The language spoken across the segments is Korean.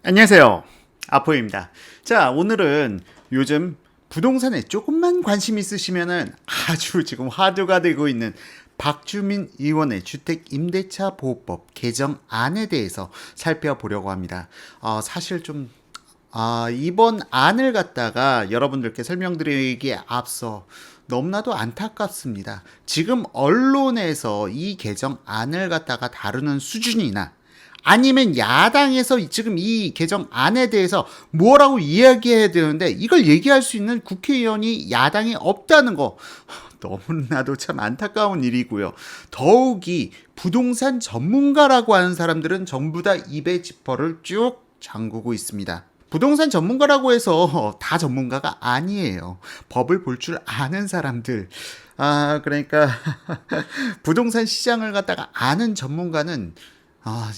안녕하세요. 아포입니다. 자, 오늘은 요즘 부동산에 조금만 관심 있으시면은 아주 지금 화두가 되고 있는 박주민 의원의 주택임대차 보호법 개정안에 대해서 살펴보려고 합니다. 사실 좀 이번 안을 갖다가 여러분들께 설명드리기에 앞서 너무나도 안타깝습니다. 지금 언론에서 이 개정안을 갖다가 다루는 수준이나 아니면 야당에서 지금 이 개정안에 대해서 뭐라고 이야기해야 되는데 이걸 얘기할 수 있는 국회의원이 야당에 없다는 거 너무나도 참 안타까운 일이고요. 더욱이 부동산 전문가라고 하는 사람들은 전부 다 입에 지퍼를 쭉 잠그고 있습니다. 부동산 전문가라고 해서 다 전문가가 아니에요. 법을 볼 줄 아는 사람들. 그러니까 부동산 시장을 갖다가 아는 전문가는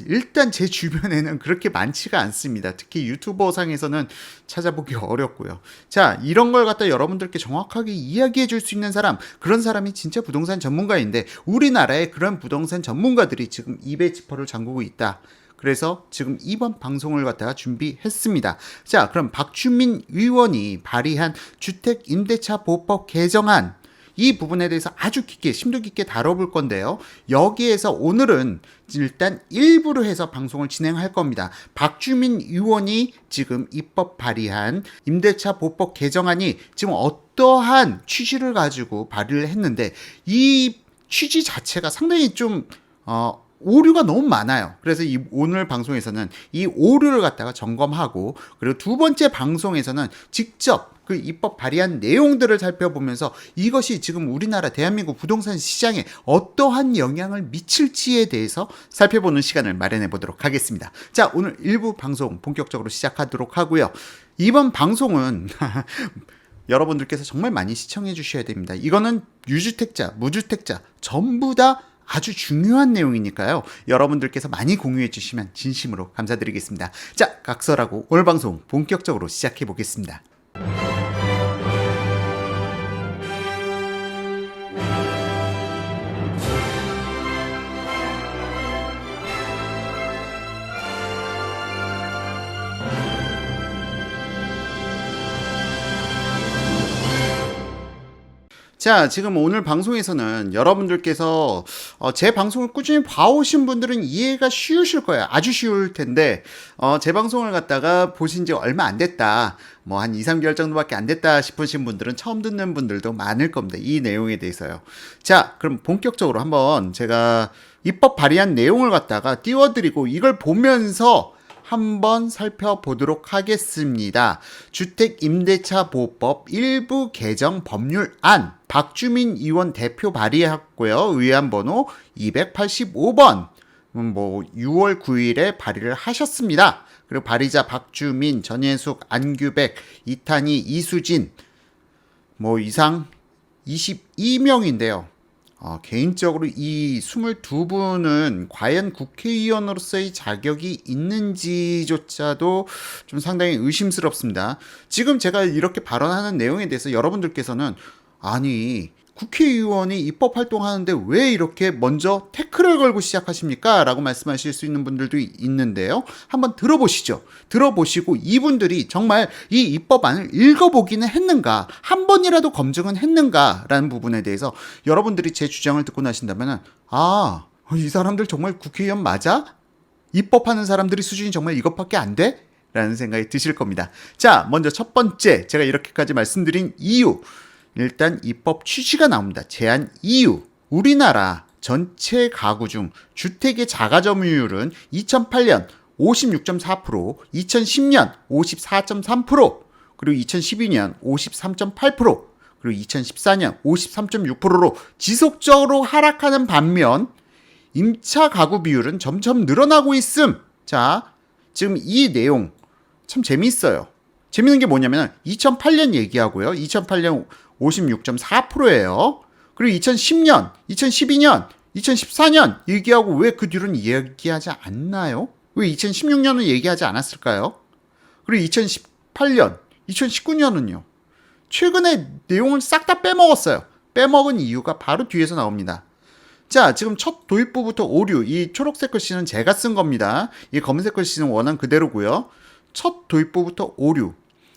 일단 제 주변에는 그렇게 많지가 않습니다. 특히 유튜버 상에서는 찾아보기 어렵고요. 자, 이런 걸 갖다 여러분들께 정확하게 이야기해 줄 수 있는 사람, 그런 사람이 진짜 부동산 전문가인데 우리나라에 그런 부동산 전문가들이 지금 입에 지퍼를 잠그고 있다. 그래서 지금 이번 방송을 갖다가 준비했습니다. 자, 그럼 박주민 의원이 발의한 주택임대차보호법 개정안, 이 부분에 대해서 아주 깊게 심도 깊게 다뤄볼 건데요. 여기에서 오늘은 일단 일부로 해서 방송을 진행할 겁니다. 박주민 의원이 지금 입법 발의한 임대차 보호법 개정안이 지금 어떠한 취지를 가지고 발의를 했는데 이 취지 자체가 상당히 좀 오류가 너무 많아요. 그래서 오늘 방송에서는 이 오류를 갖다가 점검하고, 그리고 두 번째 방송에서는 직접 그 입법 발의한 내용들을 살펴보면서 이것이 지금 우리나라 대한민국 부동산 시장에 어떠한 영향을 미칠지에 대해서 살펴보는 시간을 마련해 보도록 하겠습니다. 자, 오늘 1부 방송 본격적으로 시작하도록 하고요. 이번 방송은 여러분들께서 정말 많이 시청해 주셔야 됩니다. 이거는 유주택자, 무주택자 전부 다 아주 중요한 내용이니까요. 여러분들께서 많이 공유해 주시면 진심으로 감사드리겠습니다. 자, 각설하고 오늘 방송 본격적으로 시작해 보겠습니다. 자, 지금 오늘 방송에서는 여러분들께서 제 방송을 꾸준히 봐오신 분들은 이해가 쉬우실 거예요. 아주 쉬울 텐데 제 방송을 갖다가 보신 지 얼마 안 됐다, 뭐 한 2, 3개월 정도밖에 안 됐다 싶으신 분들은 처음 듣는 분들도 많을 겁니다. 이 내용에 대해서요. 자, 그럼 본격적으로 한번 제가 입법 발의한 내용을 갖다가 띄워드리고 이걸 보면서 한번 살펴보도록 하겠습니다. 주택임대차보호법 일부 개정 법률안, 박주민 의원 대표 발의했고요. 의안번호 285번. 6월 9일에 발의를 하셨습니다. 그리고 발의자 박주민, 전예숙, 안규백, 이탄희, 이수진 이상 22명인데요. 개인적으로 이 22분은 과연 국회의원으로서의 자격이 있는지조차도 좀 상당히 의심스럽습니다. 지금 제가 이렇게 발언하는 내용에 대해서 여러분들께서는 아니, 국회의원이 입법 활동하는데 왜 이렇게 먼저 태클을 걸고 시작하십니까? 라고 말씀하실 수 있는 분들도 있는데요. 한번 들어보시죠. 들어보시고 이분들이 정말 이 입법안을 읽어보기는 했는가, 한 번이라도 검증은 했는가 라는 부분에 대해서 여러분들이 제 주장을 듣고 나신다면 이 사람들 정말 국회의원 맞아? 입법하는 사람들이 수준이 정말 이것밖에 안 돼? 라는 생각이 드실 겁니다. 자, 먼저 첫 번째, 제가 이렇게까지 말씀드린 이유, 일단 입법 취지가 나옵니다. 제한 이유, 우리나라 전체 가구 중 주택의 자가점유율은 2008년 56.4%, 2010년 54.3%, 그리고 2012년 53.8%, 그리고 2014년 53.6%로 지속적으로 하락하는 반면 임차 가구 비율은 점점 늘어나고 있음. 자, 지금 이 내용 참 재미있어요. 재밌는 게 뭐냐면 2008년 얘기하고요. 2008년 56.4%예요. 그리고 2010년, 2012년, 2014년 얘기하고 왜 그 뒤로는 얘기하지 않나요? 왜 2016년은 얘기하지 않았을까요? 그리고 2018년, 2019년은요. 최근에 내용을 싹 다 빼먹었어요. 빼먹은 이유가 바로 뒤에서 나옵니다. 자, 지금 첫 도입부부터 오류, 이 초록색 글씨는 제가 쓴 겁니다. 이 검은색 글씨는 원한 그대로고요. 첫 도입부부터 오류.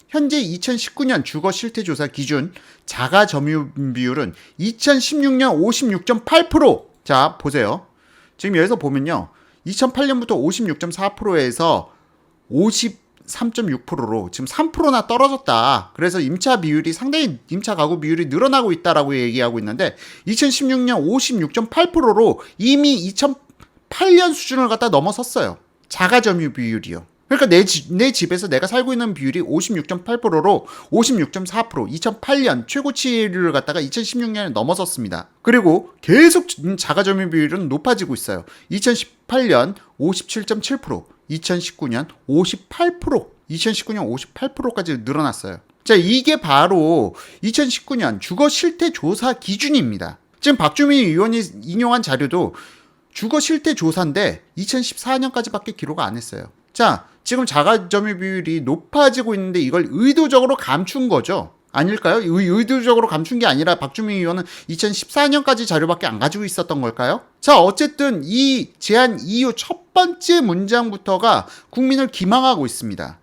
현재 2019년 주거 실태 조사 기준 자가 점유 비율은 2016년 56.8%. 자, 보세요. 지금 여기서 보면요. 2008년부터 56.4%에서 53.6%로 지금 3%나 떨어졌다. 그래서 임차 가구 비율이 늘어나고 있다라고 얘기하고 있는데 2016년 56.8%로 이미 2008년 수준을 갖다 넘어섰어요. 자가 점유 비율이요. 그러니까 내 집에서 내가 살고 있는 비율이 56.8%로 56.4%, 2008년 최고치를 갖다가 2016년에 넘어섰습니다. 그리고 계속 자가 점유 비율은 높아지고 있어요. 2018년 57.7%, 2019년 58%, 2019년 58%까지 늘어났어요. 자, 이게 바로 2019년 주거 실태 조사 기준입니다. 지금 박주민 의원이 인용한 자료도 주거 실태 조사인데 2014년까지밖에 기록 안 했어요. 자, 지금 자가 점유 비율이 높아지고 있는데 이걸 의도적으로 감춘 거죠. 아닐까요? 의도적으로 감춘 게 아니라 박주민 의원은 2014년까지 자료밖에 안 가지고 있었던 걸까요? 자, 어쨌든 이 제안 이후 첫 번째 문장부터가 국민을 기망하고 있습니다.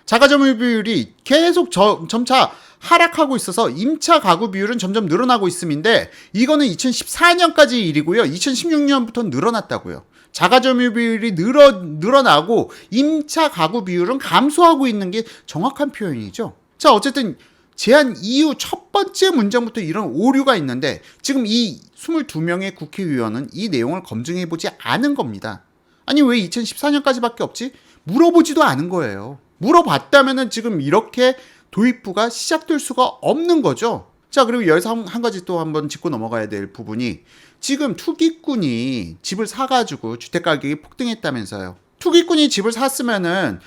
자가 점유 비율이 계속 점차 하락하고 있어서 임차 가구 비율은 점점 늘어나고 있음인데 이거는 2014년까지 일이고요. 2016년부터 늘어났다고요. 자가 점유 비율이 늘어나고 임차 가구 비율은 감소하고 있는 게 정확한 표현이죠. 자, 어쨌든 제안 이후 첫 번째 문장부터 이런 오류가 있는데 지금 이 22명의 국회의원은 이 내용을 검증해보지 않은 겁니다. 아니, 왜 2014년까지밖에 없지? 물어보지도 않은 거예요. 물어봤다면은 지금 이렇게 도입부가 시작될 수가 없는 거죠. 자, 그리고 여기서 한 가지 또 한번 짚고 넘어가야 될 부분이 지금 투기꾼이 집을 사가지고 주택가격이 폭등했다면서요. 투기꾼이 집을 샀으면은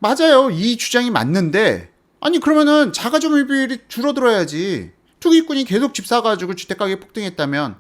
맞아요. 이 주장이 맞는데 아니 그러면은 자가 점유 비율이 줄어들어야지. 투기꾼이 계속 집 사가지고 주택가격이 폭등했다면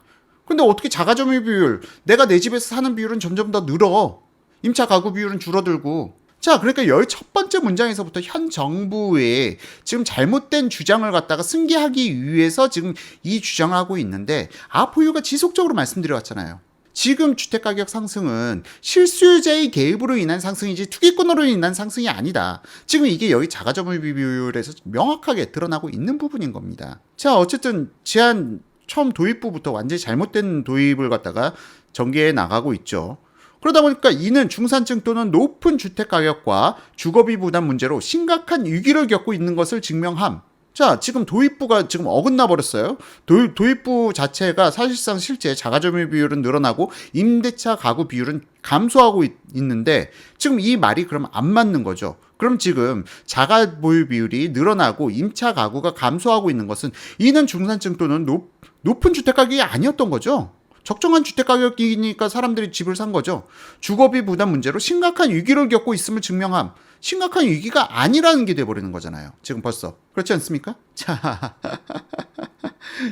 근데 어떻게 자가 점유 비율 내가 내 집에서 사는 비율은 점점 더 늘어. 임차 가구 비율은 줄어들고 자, 그러니까 여기 첫 번째 문장에서부터 현 정부의 지금 잘못된 주장을 갖다가 승계하기 위해서 지금 이 주장을 하고 있는데 아포유가 지속적으로 말씀드려왔잖아요. 지금 주택가격 상승은 실수요자의 개입으로 인한 상승이지 투기꾼으로 인한 상승이 아니다. 지금 이게 여기 자가점유 비율에서 명확하게 드러나고 있는 부분인 겁니다. 자, 어쨌든 제한 처음 도입부부터 완전히 잘못된 도입을 갖다가 전개해 나가고 있죠. 그러다 보니까 이는 중산층 또는 높은 주택가격과 주거비 부담 문제로 심각한 위기를 겪고 있는 것을 증명함. 자, 지금 도입부가 지금 어긋나 버렸어요. 도입부 자체가 사실상 실제 자가점유 비율은 늘어나고 임대차 가구 비율은 감소하고 있는데 지금 이 말이 그럼 안 맞는 거죠. 그럼 지금 자가 보유 비율이 늘어나고 임차 가구가 감소하고 있는 것은 이는 중산층 또는 높은 주택가격이 아니었던 거죠. 적정한 주택가격이니까 사람들이 집을 산 거죠. 주거비 부담 문제로 심각한 위기를 겪고 있음을 증명함. 심각한 위기가 아니라는 게 돼버리는 거잖아요. 지금 벌써. 그렇지 않습니까? 자,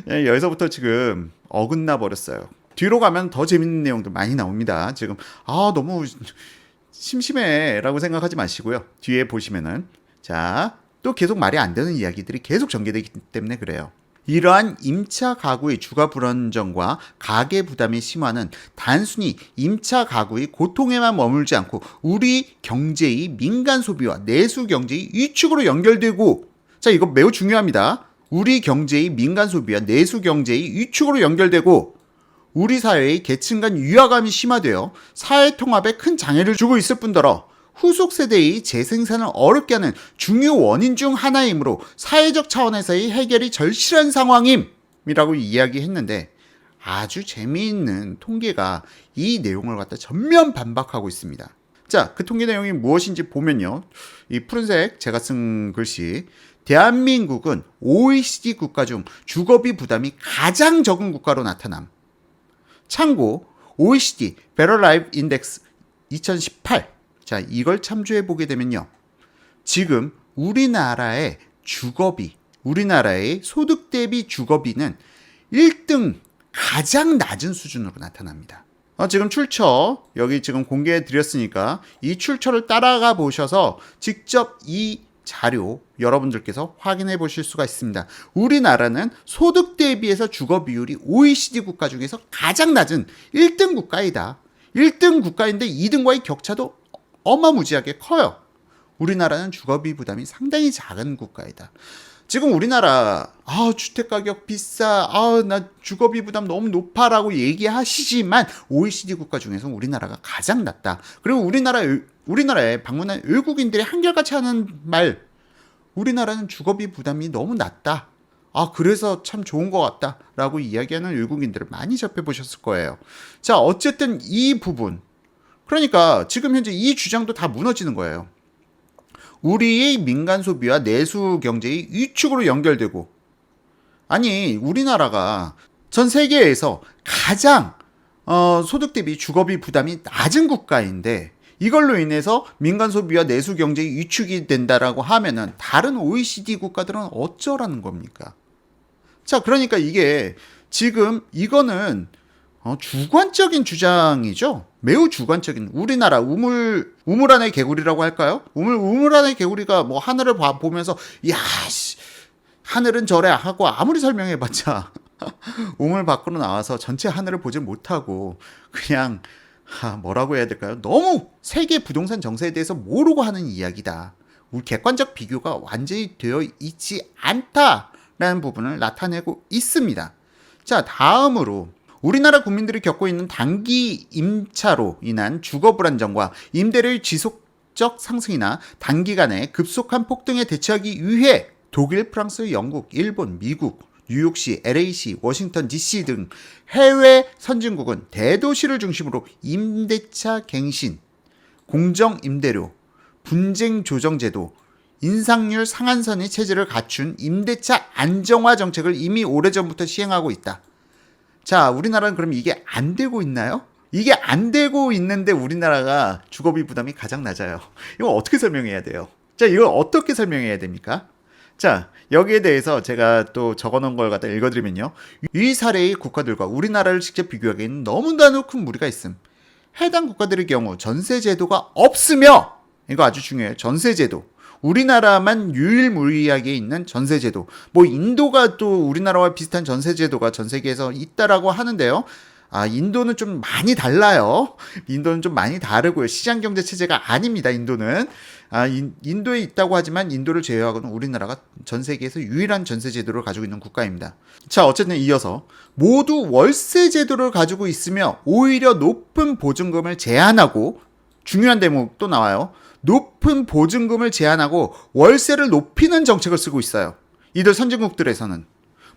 여기서부터 지금 어긋나 버렸어요. 뒤로 가면 더 재밌는 내용들 많이 나옵니다. 지금 너무 심심해 라고 생각하지 마시고요. 뒤에 보시면은 자, 또 계속 말이 안 되는 이야기들이 계속 전개되기 때문에 그래요. 이러한 임차 가구의 주거 불안정과 가계 부담의 심화는 단순히 임차 가구의 고통에만 머물지 않고 우리 경제의 민간 소비와 내수 경제의 위축으로 연결되고 자, 이거 매우 중요합니다. 우리 경제의 민간 소비와 내수 경제의 위축으로 연결되고 우리 사회의 계층 간 위화감이 심화되어 사회 통합에 큰 장애를 주고 있을 뿐더러 후속 세대의 재생산을 어렵게 하는 중요 원인 중 하나이므로 사회적 차원에서의 해결이 절실한 상황임이라고 이야기했는데 아주 재미있는 통계가 이 내용을 갖다 전면 반박하고 있습니다. 자, 그 통계 내용이 무엇인지 보면요. 이 푸른색 제가 쓴 글씨 대한민국은 OECD 국가 중 주거비 부담이 가장 적은 국가로 나타남. 참고 OECD Better Life Index 2018 자, 이걸 참조해 보게 되면요. 지금 우리나라의 주거비, 우리나라의 소득 대비 주거비는 1등 가장 낮은 수준으로 나타납니다. 지금 출처, 여기 지금 공개해 드렸으니까 이 출처를 따라가 보셔서 직접 이 자료 여러분들께서 확인해 보실 수가 있습니다. 우리나라는 소득 대비해서 주거 비율이 OECD 국가 중에서 가장 낮은 1등 국가이다. 1등 국가인데 2등과의 격차도 어마무지하게 커요. 우리나라는 주거비 부담이 상당히 작은 국가이다. 지금 우리나라 주택 가격 비싸, 나 주거비 부담 너무 높아라고 얘기하시지만 OECD 국가 중에서 우리나라가 가장 낮다. 그리고 우리나라에 방문한 외국인들이 한결같이 하는 말, 우리나라는 주거비 부담이 너무 낮다. 그래서 참 좋은 것 같다 라고 이야기하는 외국인들을 많이 접해보셨을 거예요. 자, 어쨌든 이 부분, 그러니까 지금 현재 이 주장도 다 무너지는 거예요. 우리의 민간 소비와 내수 경제의 위축으로 연결되고, 아니 우리나라가 전 세계에서 가장 소득 대비 주거비 부담이 낮은 국가인데 이걸로 인해서 민간 소비와 내수 경제의 위축이 된다라고 하면은 다른 OECD 국가들은 어쩌라는 겁니까? 자, 그러니까 이게 지금 이거는 주관적인 주장이죠. 매우 주관적인. 우리나라 우물 안의 개구리라고 할까요? 우물 안의 개구리가 뭐 하늘을 보면서 하늘은 저래 하고 아무리 설명해봤자 우물 밖으로 나와서 전체 하늘을 보지 못하고 그냥 뭐라고 해야 될까요? 너무 세계 부동산 정세에 대해서 모르고 하는 이야기다. 우리 객관적 비교가 완전히 되어 있지 않다라는 부분을 나타내고 있습니다. 자, 다음으로 우리나라 국민들이 겪고 있는 단기 임차로 인한 주거 불안정과 임대료의 지속적 상승이나 단기간에 급속한 폭등에 대처하기 위해 독일, 프랑스, 영국, 일본, 미국, 뉴욕시, LA시, 워싱턴 DC 등 해외 선진국은 대도시를 중심으로 임대차 갱신, 공정 임대료, 분쟁 조정 제도, 인상률 상한선의 체제를 갖춘 임대차 안정화 정책을 이미 오래전부터 시행하고 있다. 자, 우리나라는 그럼 이게 안 되고 있나요? 이게 안 되고 있는데 우리나라가 주거비 부담이 가장 낮아요. 이거 어떻게 설명해야 돼요? 자, 이걸 어떻게 설명해야 됩니까? 자, 여기에 대해서 제가 또 적어놓은 걸 갖다 읽어드리면요. 이 사례의 국가들과 우리나라를 직접 비교하기에는 너무나도 큰 무리가 있음. 해당 국가들의 경우 전세제도가 없으며, 이거 아주 중요해요. 전세제도. 우리나라만 유일무이하게 있는 전세제도. 뭐 인도가 또 우리나라와 비슷한 전세제도가 전 세계에서 있다라고 하는데요. 인도는 좀 많이 달라요. 인도는 좀 많이 다르고요. 시장경제 체제가 아닙니다. 인도는. 인도에 있다고 하지만 인도를 제외하고는 우리나라가 전 세계에서 유일한 전세제도를 가지고 있는 국가입니다. 자, 어쨌든 이어서 모두 월세제도를 가지고 있으며 오히려 높은 보증금을 제한하고, 중요한 대목 또 나와요. 높은 보증금을 제한하고 월세를 높이는 정책을 쓰고 있어요. 이들 선진국들에서는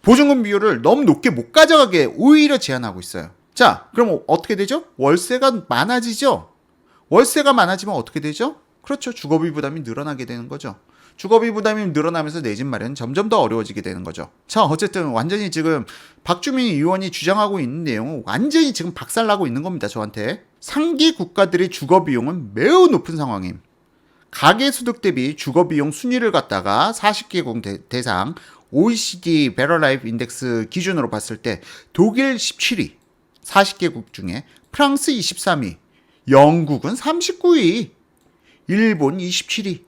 보증금 비율을 너무 높게 못 가져가게 오히려 제한하고 있어요. 자, 그럼 어떻게 되죠? 월세가 많아지죠? 월세가 많아지면 어떻게 되죠? 그렇죠. 주거비 부담이 늘어나게 되는 거죠. 주거비 부담이 늘어나면서 내 집 마련은 점점 더 어려워지게 되는 거죠. 자, 어쨌든 완전히 지금 박주민 의원이 주장하고 있는 내용은 완전히 지금 박살나고 있는 겁니다. 저한테. 상기 국가들의 주거 비용은 매우 높은 상황임. 가계소득 대비 주거비용 순위를 갖다가 40개국 대상 OECD Better Life 인덱스 기준으로 봤을 때 독일 17위, 40개국 중에 프랑스 23위, 영국은 39위, 일본 27위,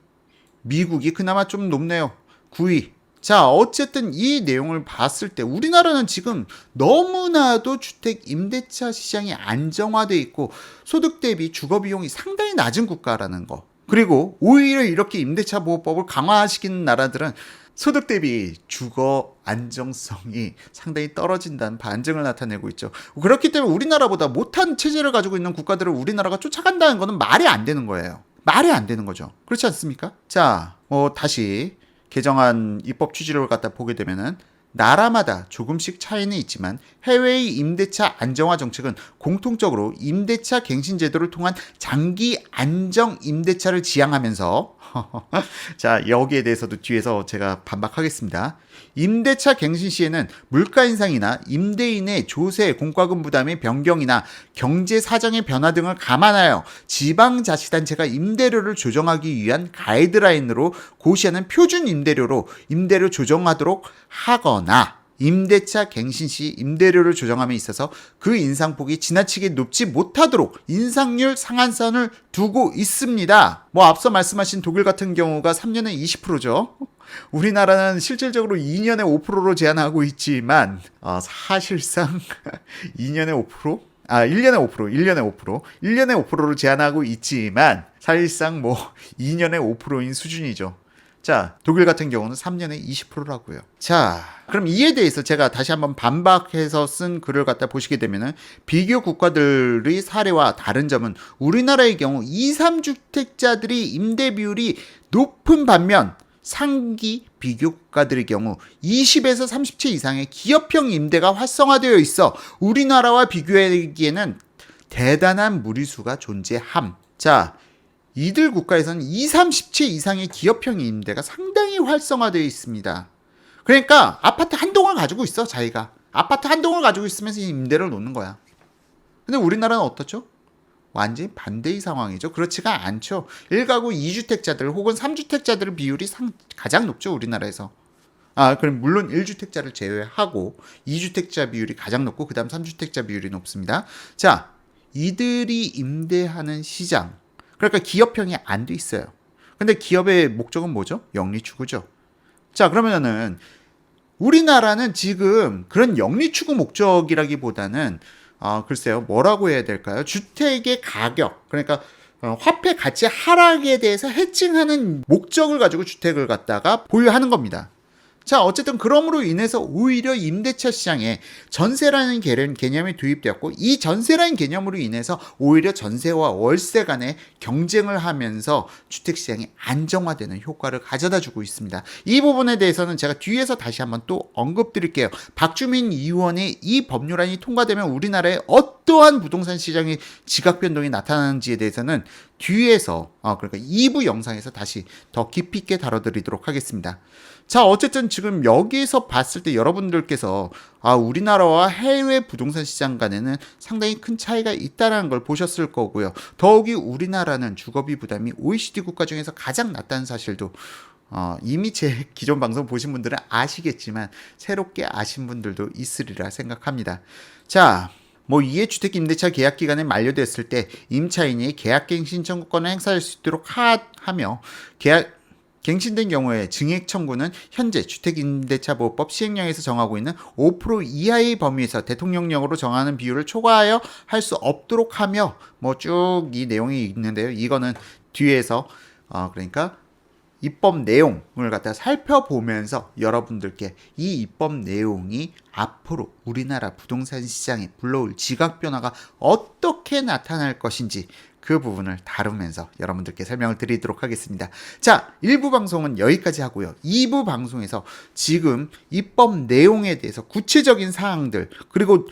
미국이 그나마 좀 높네요. 9위. 자, 어쨌든 이 내용을 봤을 때 우리나라는 지금 너무나도 주택 임대차 시장이 안정화돼 있고 소득 대비 주거비용이 상당히 낮은 국가라는 거. 그리고 오히려 이렇게 임대차 보호법을 강화시키는 나라들은 소득 대비 주거 안정성이 상당히 떨어진다는 반증을 나타내고 있죠. 그렇기 때문에 우리나라보다 못한 체제를 가지고 있는 국가들을 우리나라가 쫓아간다는 것은 말이 안 되는 거예요. 말이 안 되는 거죠. 그렇지 않습니까? 자, 다시 개정안 입법 취지를 갖다 보게 되면은 나라마다 조금씩 차이는 있지만 해외의 임대차 안정화 정책은 공통적으로 임대차 갱신 제도를 통한 장기 안정 임대차를 지향하면서 자, 여기에 대해서도 뒤에서 제가 반박하겠습니다. 임대차 갱신 시에는 물가 인상이나 임대인의 조세, 공과금 부담의 변경이나 경제 사정의 변화 등을 감안하여 지방자치단체가 임대료를 조정하기 위한 가이드라인으로 고시하는 표준 임대료로 임대료 조정하도록 하거나 임대차 갱신 시 임대료를 조정함에 있어서 그 인상폭이 지나치게 높지 못하도록 인상률 상한선을 두고 있습니다. 뭐 앞서 말씀하신 독일 같은 경우가 3년에 20%죠. 우리나라는 실질적으로 2년에 5%로 제한하고 있지만 사실상 2년에 5%? 1년에 5%로 제한하고 있지만 사실상 뭐 2년에 5%인 수준이죠. 자, 독일 같은 경우는 3년에 20%라고요. 자, 그럼 이에 대해서 제가 다시 한번 반박해서 쓴 글을 갖다 보시게 되면은 비교 국가들의 사례와 다른 점은 우리나라의 경우 2, 3주택자들이 임대 비율이 높은 반면 상기 비교 국가들의 경우 20에서 30채 이상의 기업형 임대가 활성화되어 있어 우리나라와 비교하기에는 대단한 무리수가 존재함. 자, 이들 국가에서는 2, 30채 이상의 기업형 임대가 상당히 활성화되어 있습니다. 그러니까 아파트 한 동을 가지고 있어, 자기가. 아파트 한 동을 가지고 있으면서 임대를 놓는 거야. 근데 우리나라는 어떻죠? 완전히 반대의 상황이죠. 그렇지가 않죠. 1가구 2주택자들 혹은 3주택자들 비율이 가장 높죠, 우리나라에서. 그럼 물론 1주택자를 제외하고 2주택자 비율이 가장 높고 그 다음 3주택자 비율이 높습니다. 자, 이들이 임대하는 시장, 그러니까 기업형이 안 돼 있어요. 근데 기업의 목적은 뭐죠? 영리 추구죠. 자, 그러면은 우리나라는 지금 그런 영리 추구 목적이라기보다는 글쎄요, 뭐라고 해야 될까요? 주택의 가격, 그러니까 화폐 가치 하락에 대해서 해칭하는 목적을 가지고 주택을 갖다가 보유하는 겁니다. 자, 어쨌든 그럼으로 인해서 오히려 임대차 시장에 전세라는 개념이 도입되었고, 이 전세라는 개념으로 인해서 오히려 전세와 월세 간의 경쟁을 하면서 주택시장이 안정화되는 효과를 가져다 주고 있습니다. 이 부분에 대해서는 제가 뒤에서 다시 한번 또 언급드릴게요. 박주민 의원의 이 법률안이 통과되면 우리나라에 어떠한 부동산 시장의 지각 변동이 나타나는지에 대해서는 뒤에서 그러니까 2부 영상에서 다시 더 깊이 있게 다뤄드리도록 하겠습니다. 자, 어쨌든 지금 여기서 봤을 때 여러분들께서 우리나라와 해외 부동산 시장 간에는 상당히 큰 차이가 있다는 걸 보셨을 거고요. 더욱이 우리나라는 주거비 부담이 OECD 국가 중에서 가장 낮다는 사실도 이미 제 기존 방송 보신 분들은 아시겠지만 새롭게 아신 분들도 있으리라 생각합니다. 자, 이해주택 임대차 계약 기간이 만료됐을 때 임차인이 계약갱 신청권을 행사할 수 있도록 하며 갱신된 경우에 증액 청구는 현재 주택임대차보호법 시행령에서 정하고 있는 5% 이하의 범위에서 대통령령으로 정하는 비율을 초과하여 할 수 없도록 하며 쭉 이 내용이 있는데요. 이거는 뒤에서 그러니까 입법 내용을 갖다 살펴보면서 여러분들께 이 입법 내용이 앞으로 우리나라 부동산 시장에 불러올 지각 변화가 어떻게 나타날 것인지 그 부분을 다루면서 여러분들께 설명을 드리도록 하겠습니다. 자, 1부 방송은 여기까지 하고요. 2부 방송에서 지금 입법 내용에 대해서 구체적인 사항들, 그리고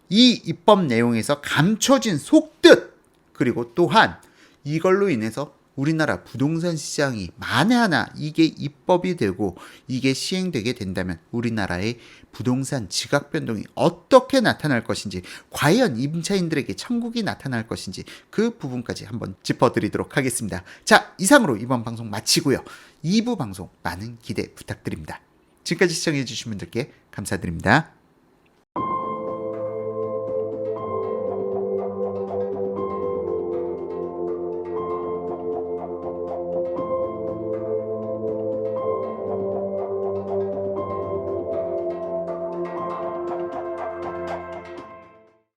이 입법 내용에서 감춰진 속뜻, 그리고 또한 이걸로 인해서 우리나라 부동산 시장이 만에 하나 이게 입법이 되고 이게 시행되게 된다면 우리나라의 부동산 지각 변동이 어떻게 나타날 것인지, 과연 임차인들에게 천국이 나타날 것인지 그 부분까지 한번 짚어드리도록 하겠습니다. 자, 이상으로 이번 방송 마치고요. 2부 방송 많은 기대 부탁드립니다. 지금까지 시청해주신 분들께 감사드립니다.